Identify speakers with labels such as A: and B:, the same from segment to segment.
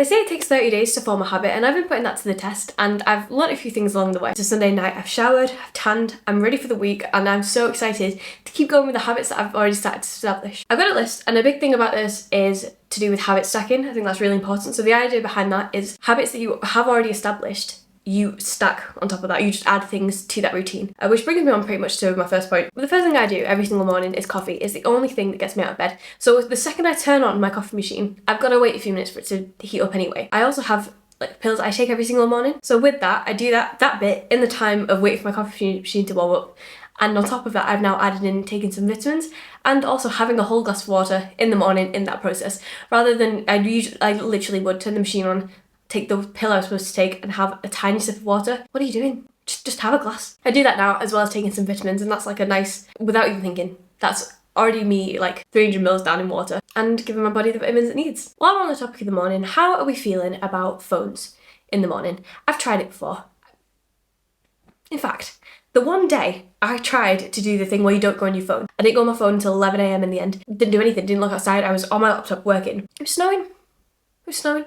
A: They say it takes 30 days to form a habit, and I've been putting that to the test, and I've learnt a few things along the way. So Sunday night, I've showered, I've tanned, I'm ready for the week, and I'm so excited to keep going with the habits that I've already started to establish. I've got a list, and a big thing about this is to do with habit stacking. I think that's really important. So the idea behind that is habits that you have already established, you stack on top of that. You just add things to that routine, which brings me on pretty much to my first point. The first thing I do every single morning is coffee. It's the only thing that gets me out of bed. So the second I turn on my coffee machine, I've got to wait a few minutes for it to heat up anyway. I also have like pills I take every single morning. So with that, I do that bit in the time of waiting for my coffee machine to warm up. And on top of that, I've now added in taking some vitamins and also having a whole glass of water in the morning in that process, rather than I literally would turn the machine on, take the pill I was supposed to take and have a tiny sip of water. What are you doing? Just have a glass. I do that now, as well as taking some vitamins, and that's like a nice, without even thinking, that's already me like 300 mils down in water and giving my body the vitamins it needs. While we're on the topic of the morning, how are we feeling about phones in the morning? I've tried it before. In fact, the one day I tried to do the thing where you don't go on your phone. I didn't go on my phone until 11 a.m. in the end. Didn't do anything, didn't look outside. I was on my laptop working. It was snowing.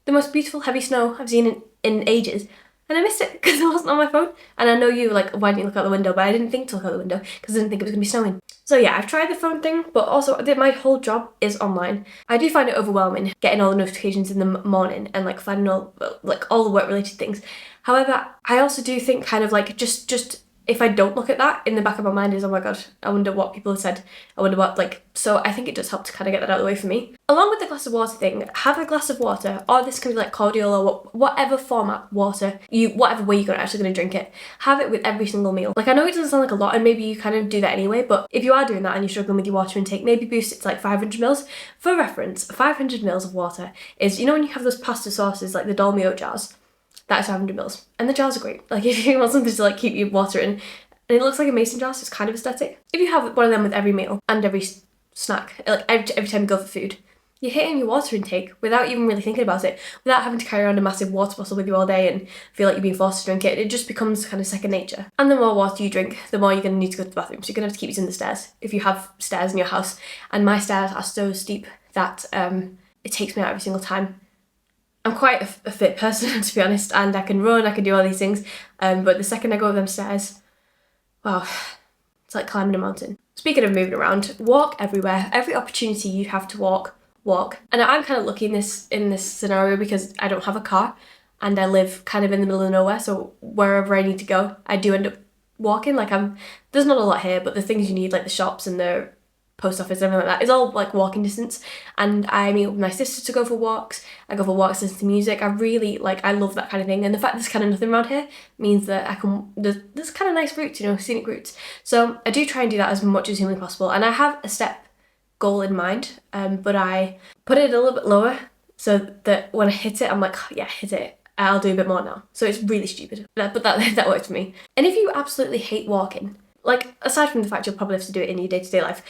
A: The most beautiful heavy snow I've seen in ages. And I missed it because I wasn't on my phone. And I know you like, why didn't you look out the window? But I didn't think to look out the window because I didn't think it was going to be snowing. So yeah, I've tried the phone thing, but also my whole job is online. I do find it overwhelming getting all the notifications in the morning and like finding all the work related things. However, I also do think kind of like just if I don't look at that, in the back of my mind is, oh my god, I wonder what people have said. I wonder what, so I think it does help to kind of get that out of the way for me. Along with the glass of water thing, have a glass of water, or this can be like cordial or whatever format water, whatever way you're actually going to drink it, have it with every single meal. Like, I know it doesn't sound like a lot, and maybe you kind of do that anyway, but if you are doing that and you're struggling with your water intake, maybe boost it to like 500 mils. For reference, 500 mils of water is, you know when you have those pasta sauces, like the Dolmio jars? That is 500 mils. And the jars are great. Like, if you want something to like keep your water in, and it looks like a mason jar, so it's kind of aesthetic. If you have one of them with every meal and every snack, like every time you go for food, you're hitting your water intake without even really thinking about it, without having to carry around a massive water bottle with you all day and feel like you're being forced to drink it. It just becomes kind of second nature. And the more water you drink, the more you're going to need to go to the bathroom. So you're going to have to keep using the stairs if you have stairs in your house. And my stairs are so steep that it takes me out every single time. I'm quite a fit person, to be honest, and I can run, I can do all these things, but the second I go up them stairs, wow, it's like climbing a mountain. Speaking of moving around, walk everywhere. Every opportunity you have to walk. And I'm kind of lucky in this scenario because I don't have a car and I live kind of in the middle of nowhere, so wherever I need to go, I do end up walking. Like, there's not a lot here, but the things you need, like the shops and the post office and everything like that, is all like walking distance. And I meet with my sister to go for walks. I go for walks, listen to music. I love that kind of thing. And the fact there's kind of nothing around here means that there's kind of nice routes, scenic routes. So I do try and do that as much as humanly possible. And I have a step goal in mind, but I put it a little bit lower so that when I hit it, I'm like, oh, yeah, hit it. I'll do a bit more now. So it's really stupid, but that works for me. And if you absolutely hate walking, like, aside from the fact you'll probably have to do it in your day-to-day life,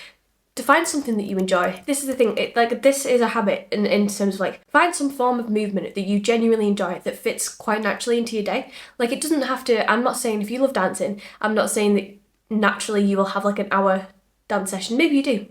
A: to find something that you enjoy. This is the thing, this is a habit in terms of like, find some form of movement that you genuinely enjoy that fits quite naturally into your day. Like, it doesn't have to, I'm not saying if you love dancing, I'm not saying that naturally you will have like an hour dance session. Maybe you do.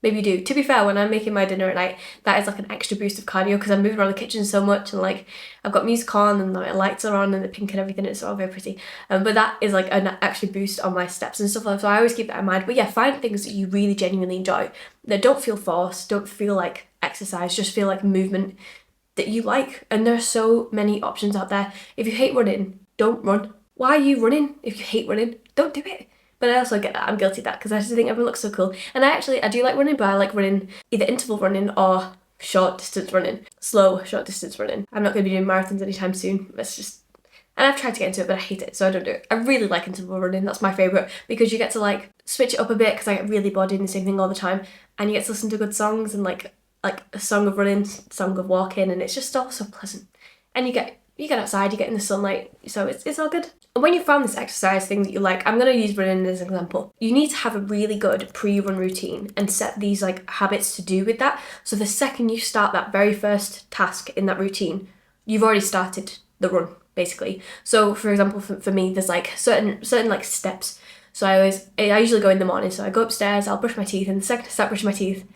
A: To be fair, when I'm making my dinner at night, that is like an extra boost of cardio because I'm moving around the kitchen so much, and like I've got music on and the lights are on and the pink and everything. It's all very pretty. But that is like an extra boost on my steps and stuff like that. So I always keep that in mind. But yeah, find things that you really genuinely enjoy that don't feel forced, don't feel like exercise, just feel like movement that you like. And there are so many options out there. If you hate running, don't run. Why are you running? If you hate running, don't do it. But I also get that, I'm guilty of that, because I just think everyone looks so cool. And I do like running, but I like running either interval running or short distance running. Slow, short distance running. I'm not going to be doing marathons anytime soon. And I've tried to get into it, but I hate it, so I don't do it. I really like interval running, that's my favourite, because you get to like switch it up a bit, because I get really bored doing the same thing all the time, and you get to listen to good songs and like a song of running, song of walking, and it's just all so pleasant. And you get outside, you get in the sunlight, so it's all good. And when you found this exercise thing that you like, I'm going to use running as an example. You need to have a really good pre-run routine and set these like habits to do with that. So the second you start that very first task in that routine, you've already started the run, basically. So for example, for me, there's like certain like steps. So I usually go in the morning. So I go upstairs, I'll brush my teeth, and the second I start brushing my teeth,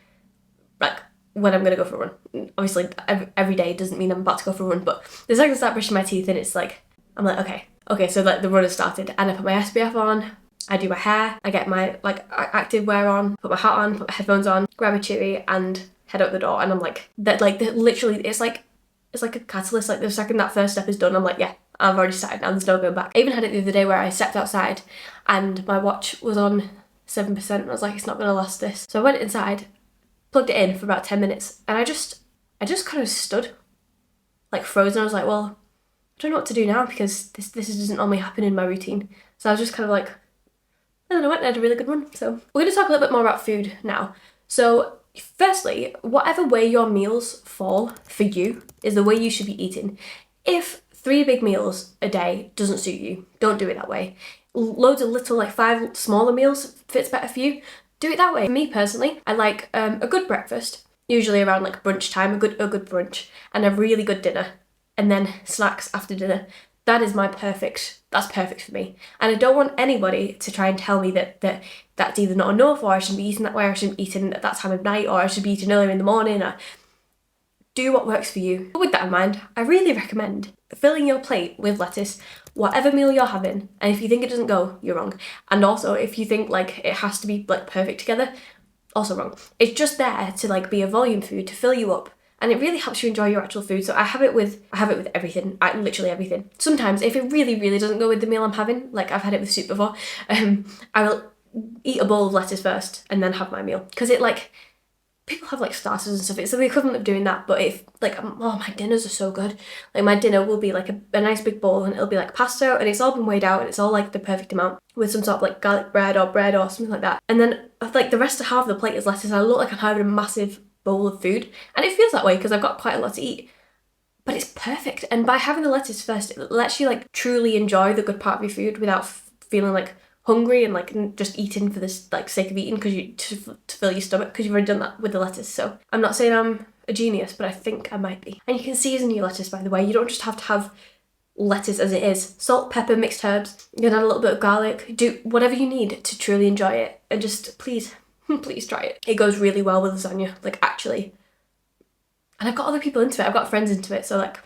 A: like when I'm gonna go for a run. Obviously, every day doesn't mean I'm about to go for a run, but the second I start brushing my teeth and it's like, I'm like, okay, so like the run has started, and I put my SPF on, I do my hair, I get my like active wear on, put my hat on, put my headphones on, grab a chewy and head out the door, and I'm like, literally, it's like a catalyst. Like the second that first step is done, I'm like, yeah, I've already started now, there's no going back. I even had it the other day where I stepped outside and my watch was on 7% and I was like, it's not gonna last this. So I went inside, plugged it in for about 10 minutes and I just kind of stood like frozen. I was like, well, I don't know what to do now because this doesn't normally happen in my routine. So I was just kind of like, and then I went and had a really good run. So we're going to talk a little bit more about food now. So firstly, whatever way your meals fall for you is the way you should be eating. If 3 big meals a day doesn't suit you, don't do it that way. Loads of little, like 5 smaller meals fits better for you, do it that way. For me personally, I like a good breakfast, usually around like brunch time, a good brunch, and a really good dinner, and then snacks after dinner. That's perfect for me. And I don't want anybody to try and tell me that that's either not enough, or I shouldn't be eating that way, or I shouldn't be eating at that time of night, or I should be eating earlier in the morning. Or do what works for you. But with that in mind, I really recommend filling your plate with lettuce, whatever meal you're having. And if you think it doesn't go, you're wrong. And also, if you think like it has to be like perfect together, also wrong. It's just there to like be a volume food to fill you up. And it really helps you enjoy your actual food. So I have it with everything, literally everything. Sometimes if it really, really doesn't go with the meal I'm having, like I've had it with soup before, I will eat a bowl of lettuce first and then have my meal. Because it like, people have like starters and stuff, it's the equivalent of doing that, but if like, oh, my dinners are so good. Like my dinner will be like a nice big bowl and it'll be like pasta and it's all been weighed out and it's all like the perfect amount with some sort of like garlic bread or something like that. And then like the rest of half of the plate is lettuce and I look like I'm having a massive bowl of food, and it feels that way because I've got quite a lot to eat, but it's perfect. And by having the lettuce first, it lets you like truly enjoy the good part of your food without feeling like hungry and like just eating for this like sake of eating because you to fill your stomach, because you've already done that with the lettuce. So I'm not saying I'm a genius, but I think I might be. And you can season your lettuce, by the way. You don't just have to have lettuce as it is. Salt, pepper, mixed herbs. You can add a little bit of garlic. Do whatever you need to truly enjoy it, and just please try it. It goes really well with lasagna, like actually. And I've got other people into it. I've got friends into it, so like,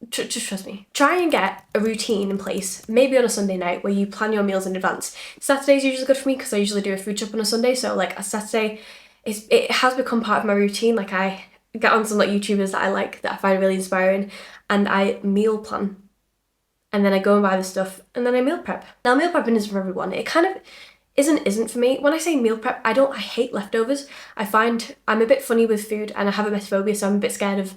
A: just trust me. Try and get a routine in place, maybe on a Sunday night, where you plan your meals in advance. Saturday's usually good for me because I usually do a food shop on a Sunday, so like a Saturday, it has become part of my routine. Like I get on some like YouTubers that I like, that I find really inspiring, and I meal plan. And then I go and buy the stuff, and then I meal prep. Now meal prepping isn't for everyone. It kind of isn't for me. When I say meal prep, I hate leftovers. I find I'm a bit funny with food and I have emetophobia, so I'm a bit scared of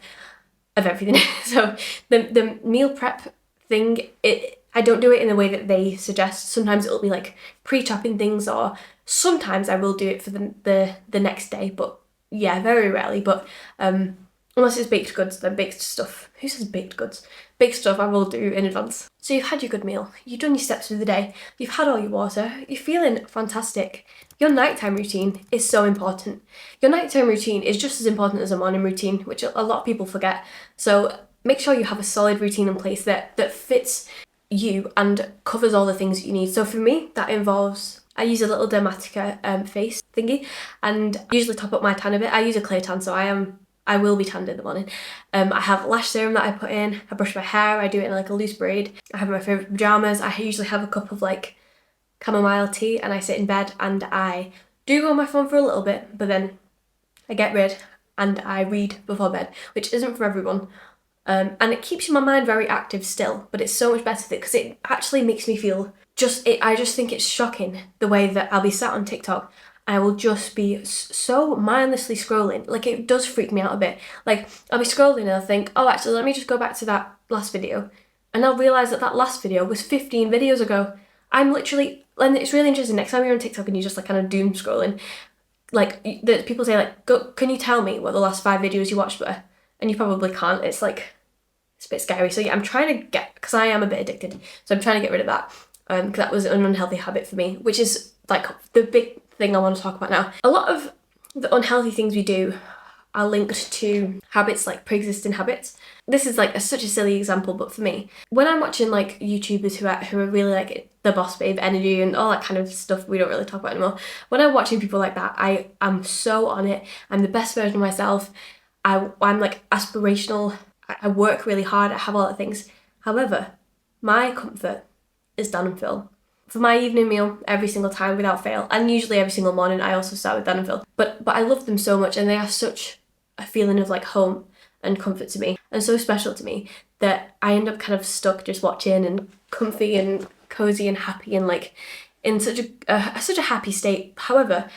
A: everything. So the meal prep thing, I don't do it in the way that they suggest. Sometimes it'll be like pre-chopping things, or sometimes I will do it for the next day, but yeah, very rarely. But unless it's baked goods, then baked stuff. Who says baked goods? Baked stuff I will do in advance. So you've had your good meal, you've done your steps through the day, you've had all your water, you're feeling fantastic. Your nighttime routine is so important. Your nighttime routine is just as important as a morning routine, which a lot of people forget. So make sure you have a solid routine in place that fits you and covers all the things that you need. So for me, that involves, I use a little Dermatica face thingy, and I usually top up my tan a bit. I use a clear tan, so I will be tanned in the morning. I have lash serum that I put in, I brush my hair, I do it in like a loose braid. I have my favourite pyjamas. I usually have a cup of like chamomile tea and I sit in bed and I do go on my phone for a little bit, but then I get rid and I read before bed, which isn't for everyone. And it keeps my mind very active still, but it's so much better because it actually makes me feel I just think it's shocking the way that I'll be sat on TikTok, I will just be so mindlessly scrolling. Like it does freak me out a bit. Like I'll be scrolling and I'll think, oh, actually, let me just go back to that last video. And I'll realise that last video was 15 videos ago. I'm literally, and it's really interesting, next time you're on TikTok and you're just like kind of doom scrolling, like people say like, can you tell me what the last 5 videos you watched were? And you probably can't. It's like, it's a bit scary. So yeah, I'm trying to because I am a bit addicted. So I'm trying to get rid of that. Because that was an unhealthy habit for me, which is like the big thing I want to talk about now. A lot of the unhealthy things we do are linked to habits, like pre-existing habits. This is like such a silly example, but for me, when I'm watching like YouTubers who are really like the boss babe energy and all that kind of stuff we don't really talk about anymore, when I'm watching people like that, I am so on it. I'm the best version of myself. I'm like aspirational, I work really hard, I have a lot of things. However, my comfort is Dan and Phil. For my evening meal, every single time without fail, and usually every single morning, I also start with Dan and Phil. But I love them so much, and they are such a feeling of like home and comfort to me, and so special to me, that I end up kind of stuck just watching and comfy and cozy and happy and like in such a happy state. However,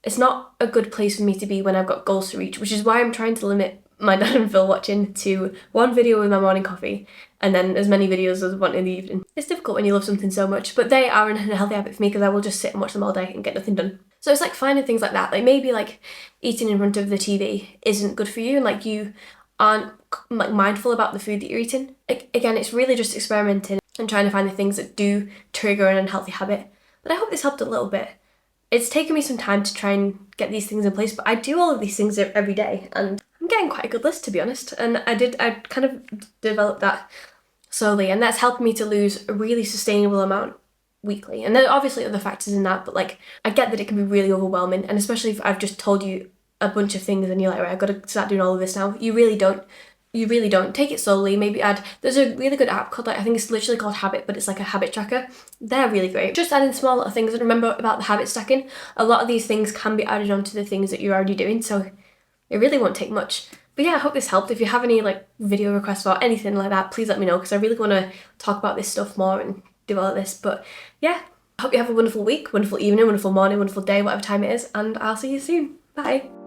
A: it's not a good place for me to be when I've got goals to reach, which is why I'm trying to limit my Dan and Phil watching to one video with my morning coffee and then as many videos as I want in the evening. It's difficult when you love something so much, but they are a healthy habit for me because I will just sit and watch them all day and get nothing done. So it's like finding things like that, like maybe like eating in front of the TV isn't good for you and like you aren't like mindful about the food that you're eating. Again, it's really just experimenting and trying to find the things that do trigger an unhealthy habit. But I hope this helped a little bit. It's taken me some time to try and get these things in place, but I do all of these things every day and I'm getting quite a good list, to be honest. And I kind of developed that slowly, and that's helped me to lose a really sustainable amount weekly. And there are obviously other factors in that, but like I get that it can be really overwhelming, and especially if I've just told you a bunch of things and you're like, right, I've got to start doing all of this now. You really don't. Take it slowly. Maybe there's a really good app called, like, I think it's literally called Habit, but it's like a habit tracker. They're really great. Just adding small little things. And remember about the habit stacking, a lot of these things can be added onto the things that you're already doing, so it really won't take much. But yeah, I hope this helped. If you have any like video requests or anything like that, please let me know, because I really want to talk about this stuff more and develop this. But yeah, I hope you have a wonderful week, wonderful evening, wonderful morning, wonderful day, whatever time it is, and I'll see you soon. Bye.